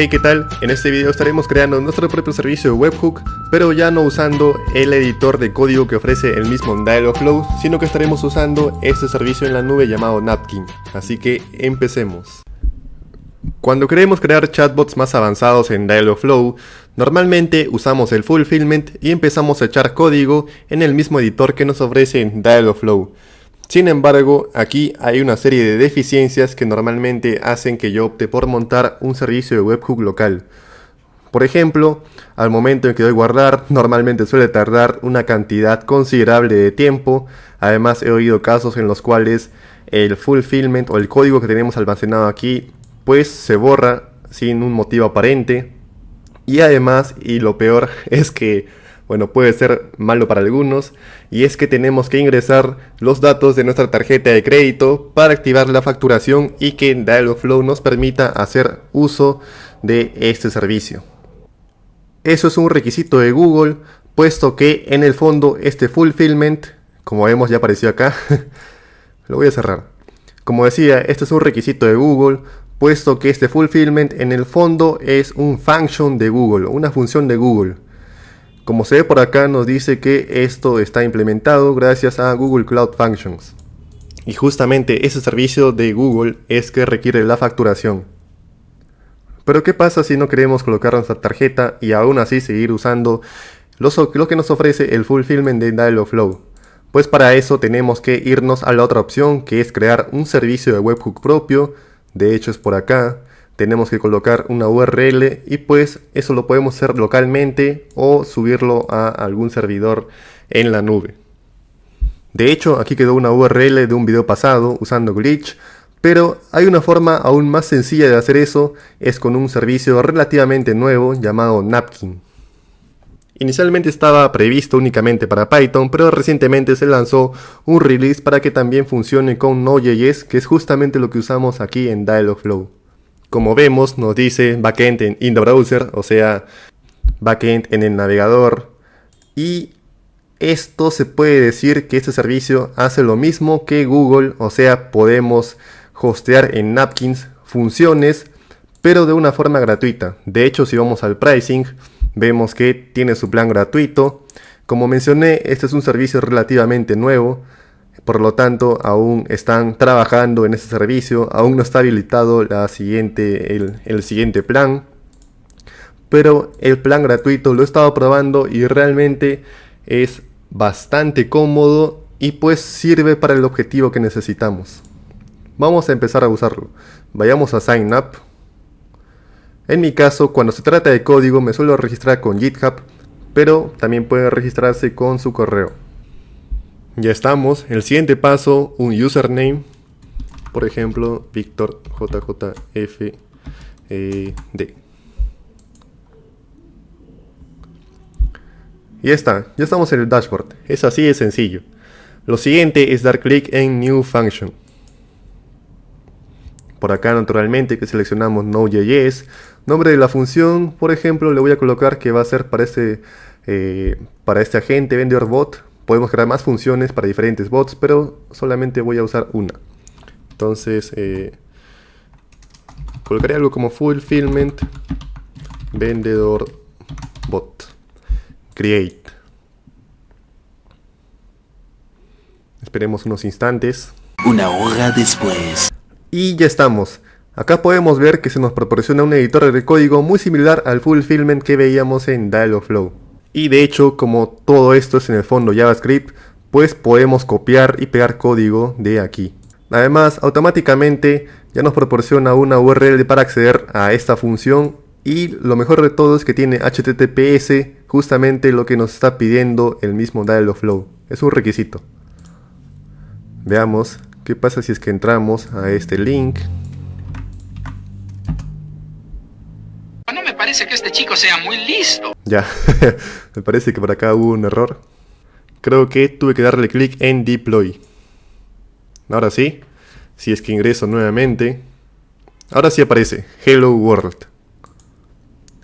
Hey, ¿qué tal? En este video estaremos creando nuestro propio servicio de webhook, pero ya no usando el editor de código que ofrece el mismo Dialogflow, sino que estaremos usando este servicio en la nube llamado Napkin. Así que empecemos. Cuando queremos crear chatbots más avanzados en Dialogflow, normalmente usamos el fulfillment y empezamos a echar código en el mismo editor que nos ofrece Dialogflow. Sin embargo, aquí hay una serie de deficiencias que normalmente hacen que yo opte por montar un servicio de webhook local. Por ejemplo, al momento en que doy guardar, normalmente suele tardar una cantidad considerable de tiempo. Además, he oído casos en los cuales el fulfillment o el código que tenemos almacenado aquí, pues se borra sin un motivo aparente. Y además, y lo peor es que, bueno, puede ser malo para algunos, y es que tenemos que ingresar los datos de nuestra tarjeta de crédito para activar la facturación y que Dialogflow nos permita hacer uso de este servicio. Eso es un requisito de Google, puesto que en el fondo este fulfillment, como vemos ya apareció acá, lo voy a cerrar. Como decía, este es un requisito de Google, puesto que este fulfillment en el fondo es un function de Google, una función de Google. Como se ve por acá, nos dice que esto está implementado gracias a Google Cloud Functions. Y justamente ese servicio de Google es que requiere la facturación. Pero ¿qué pasa si no queremos colocar nuestra tarjeta y aún así seguir usando lo que nos ofrece el fulfillment de Dialogflow? Pues para eso tenemos que irnos a la otra opción, que es crear un servicio de webhook propio. De hecho es por acá. Tenemos que colocar una URL y pues eso lo podemos hacer localmente o subirlo a algún servidor en la nube. De hecho, aquí quedó una URL de un video pasado usando Glitch, pero hay una forma aún más sencilla de hacer eso, es con un servicio relativamente nuevo llamado Napkin. Inicialmente estaba previsto únicamente para Python, pero recientemente se lanzó un release para que también funcione con Node.js, que es justamente lo que usamos aquí en Dialogflow. Como vemos, nos dice backend in the browser, o sea, backend en el navegador. Y esto se puede decir que este servicio hace lo mismo que Google, o sea, podemos hostear en Napkins funciones, pero de una forma gratuita. De hecho, si vamos al pricing, vemos que tiene su plan gratuito. Como mencioné, este es un servicio relativamente nuevo. Por lo tanto, aún están trabajando en este servicio, aún no está habilitado el siguiente plan. Pero el plan gratuito lo he estado probando y realmente es bastante cómodo y pues sirve para el objetivo que necesitamos. Vamos a empezar a usarlo. Vayamos a Sign Up. En mi caso, cuando se trata de código, me suelo registrar con GitHub, pero también puede registrarse con su correo. Ya estamos. El siguiente paso, un username. Por ejemplo, Víctor JJFD. Y ya está. Ya estamos en el dashboard. Es así de sencillo. Lo siguiente es dar clic en New Function. Por acá naturalmente que seleccionamos Node.js. Nombre de la función, por ejemplo, le voy a colocar que va a ser para este agente vendor bot. Podemos crear más funciones para diferentes bots, pero solamente voy a usar una. Entonces, colocaré algo como fulfillment vendedor bot. Create. Esperemos unos instantes. Una hora después. Y ya estamos. Acá podemos ver que se nos proporciona un editor de código muy similar al fulfillment que veíamos en Dialogflow. Y de hecho, como todo esto es en el fondo JavaScript, pues podemos copiar y pegar código de aquí. Además, automáticamente ya nos proporciona una URL para acceder a esta función. Y lo mejor de todo es que tiene HTTPS, justamente lo que nos está pidiendo el mismo Dialogflow. Es un requisito. Veamos qué pasa si es que entramos a este link. No me parece que este chico sea muy listo. Ya, me parece que por acá hubo un error. Creo que tuve que darle clic en Deploy. Ahora sí, si es que ingreso nuevamente. Ahora sí aparece Hello World.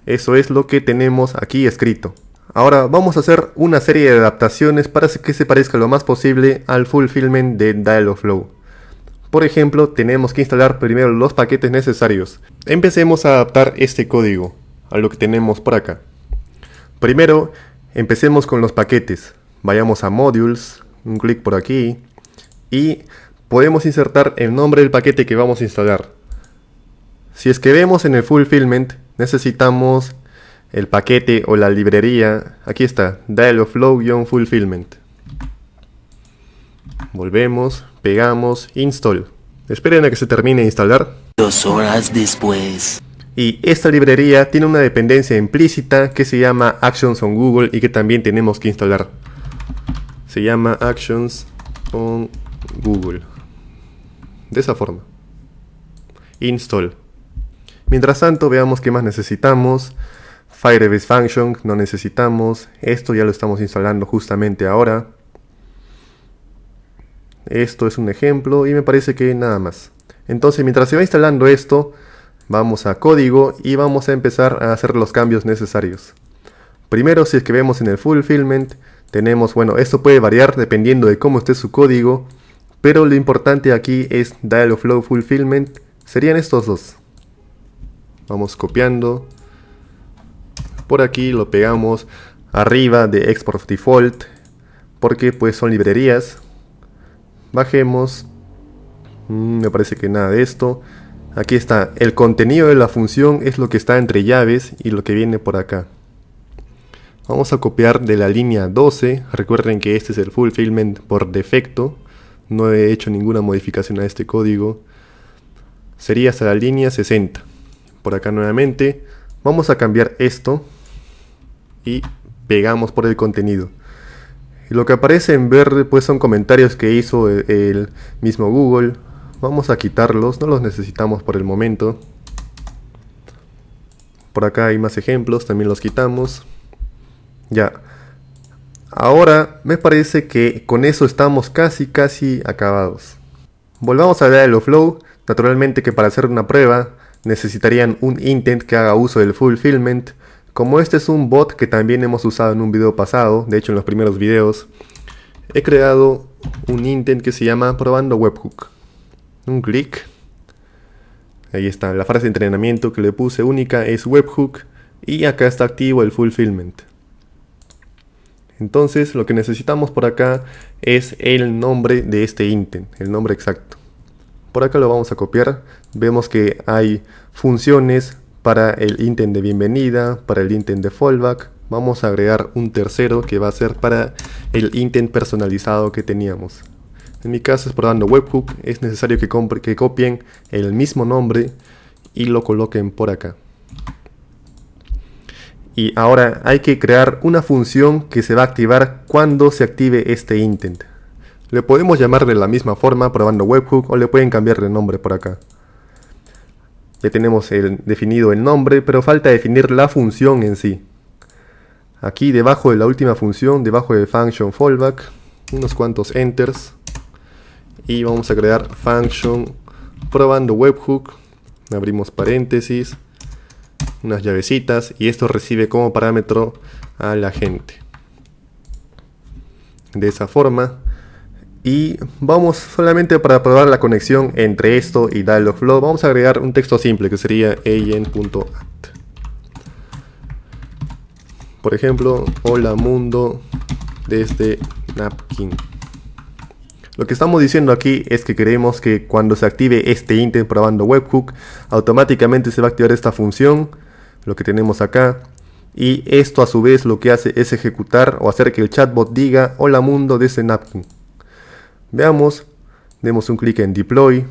Eso es lo que tenemos aquí escrito. Ahora vamos a hacer una serie de adaptaciones para que se parezca lo más posible al fulfillment de Dialogflow. Por ejemplo, tenemos que instalar primero los paquetes necesarios. Empecemos a adaptar este código a lo que tenemos por acá. Primero, empecemos con los paquetes. Vayamos a Modules, un clic por aquí, y podemos insertar el nombre del paquete que vamos a instalar. Si es que vemos en el Fulfillment, necesitamos el paquete o la librería. Aquí está, Dialogflow-Fulfillment. Volvemos, pegamos, install. Esperen a que se termine de instalar. 2 horas después. Y esta librería tiene una dependencia implícita que se llama Actions on Google y que también tenemos que instalar. Se llama Actions on Google. De esa forma. Install. Mientras tanto, veamos qué más necesitamos. Firebase Function no necesitamos. Esto ya lo estamos instalando justamente ahora. Esto es un ejemplo y me parece que nada más. Entonces, mientras se va instalando esto, vamos a código y vamos a empezar a hacer los cambios necesarios. Primero, si es que vemos en el Fulfillment, tenemos, bueno, esto puede variar dependiendo de cómo esté su código, pero lo importante aquí es Dialogflow Fulfillment, serían estos dos. Vamos copiando. Por aquí lo pegamos arriba de Export Default, porque pues son librerías. Bajemos. Me parece que nada de esto. Aquí está, el contenido de la función es lo que está entre llaves y lo que viene por acá. Vamos a copiar de la línea 12. Recuerden que este es el Fulfillment por defecto. No he hecho ninguna modificación a este código. Sería hasta la línea 60. Por acá nuevamente. Vamos a cambiar esto. Y pegamos por el contenido. Y lo que aparece en verde pues son comentarios que hizo el mismo Google. Vamos a quitarlos, no los necesitamos por el momento. Por acá hay más ejemplos, también los quitamos. Ya. Ahora me parece que con eso estamos casi acabados. Volvamos a Dialogflow. Naturalmente que para hacer una prueba necesitarían un intent que haga uso del Fulfillment. Como este es un bot que también hemos usado en un video pasado, de hecho en los primeros videos, he creado un intent que se llama probando webhook. Un clic. Ahí está, la frase de entrenamiento que le puse única es webhook y acá está activo el Fulfillment. Entonces lo que necesitamos por acá es el nombre de este intent, el nombre exacto. Por acá lo vamos a copiar. Vemos que hay funciones para el intent de bienvenida, para el intent de fallback. Vamos a agregar un tercero que va a ser para el intent personalizado que teníamos. En mi caso es probando webhook. Es necesario que copien el mismo nombre y lo coloquen por acá. Y ahora hay que crear una función que se va a activar cuando se active este intent. Le podemos llamar de la misma forma probando webhook o le pueden cambiar de nombre por acá. Ya tenemos definido el nombre, pero falta definir la función en sí. Aquí debajo de la última función, debajo de function fallback, unos cuantos enters. Y vamos a crear function probando webhook. Abrimos paréntesis, unas llavecitas y esto recibe como parámetro a la gente. De esa forma. Y vamos solamente para probar la conexión entre esto y Dialogflow. Vamos a agregar un texto simple que sería agent.add. Por ejemplo, hola mundo desde Napkin. Lo que estamos diciendo aquí es que queremos que cuando se active este intent probando webhook, automáticamente se va a activar esta función, lo que tenemos acá. Y esto a su vez lo que hace es ejecutar o hacer que el chatbot diga hola mundo desde Napkin. Veamos, demos un clic en Deploy,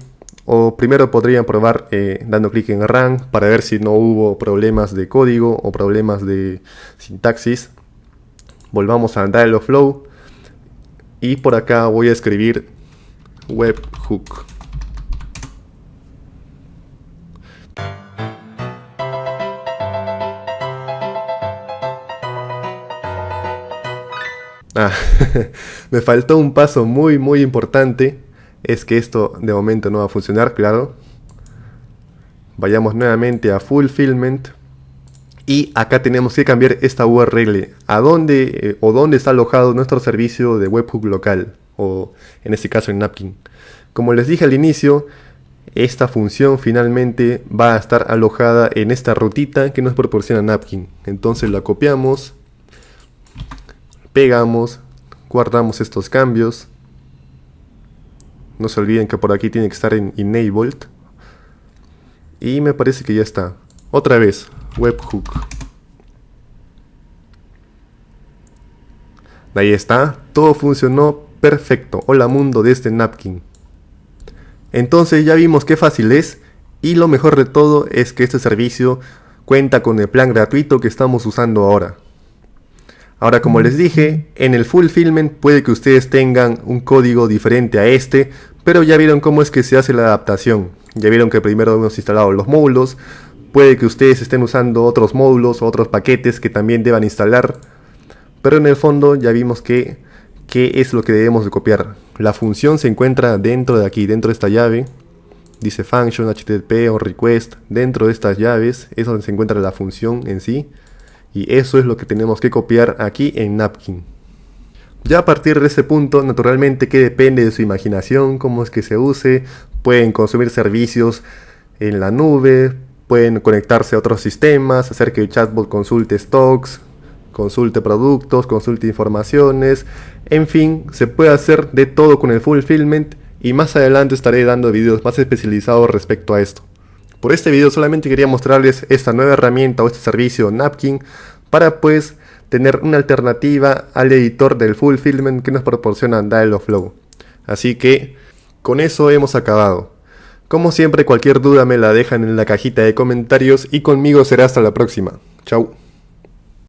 o primero podrían probar dando clic en Run para ver si no hubo problemas de código o problemas de sintaxis. Volvamos a Dialogflow y por acá voy a escribir webhook. Me faltó un paso muy importante. Es que esto de momento no va a funcionar, claro. Vayamos nuevamente a Fulfillment. Y acá tenemos que cambiar esta URL. ¿A dónde está alojado nuestro servicio de webhook local? O en este caso en Napkin. Como les dije al inicio, esta función finalmente va a estar alojada en esta rutita que nos proporciona Napkin. Entonces la copiamos, pegamos, guardamos estos cambios. No se olviden que por aquí tiene que estar en Enabled. Y me parece que ya está. Otra vez, webhook. Ahí está, todo funcionó perfecto. Hola mundo desde Napkin. Entonces ya vimos qué fácil es, y lo mejor de todo es que este servicio cuenta con el plan gratuito que estamos usando ahora. Ahora, como les dije, en el Fulfillment puede que ustedes tengan un código diferente a este, pero ya vieron cómo es que se hace la adaptación. Ya vieron que primero hemos instalado los módulos, puede que ustedes estén usando otros módulos o otros paquetes que también deban instalar, pero en el fondo ya vimos qué es lo que debemos de copiar. La función se encuentra dentro de aquí, dentro de esta llave. Dice function, http o request. Dentro de estas llaves es donde se encuentra la función en sí. Y eso es lo que tenemos que copiar aquí en Napkin. Ya a partir de ese punto, naturalmente que depende de su imaginación, cómo es que se use. Pueden consumir servicios en la nube, pueden conectarse a otros sistemas, hacer que el chatbot consulte stocks, consulte productos, consulte informaciones, en fin, se puede hacer de todo con el Fulfillment, y más adelante estaré dando videos más especializados respecto a esto. Por este video solamente quería mostrarles esta nueva herramienta o este servicio Napkin para pues tener una alternativa al editor del Fulfillment que nos proporciona Dialogflow. Así que con eso hemos acabado. Como siempre, cualquier duda me la dejan en la cajita de comentarios y conmigo será hasta la próxima. Chau.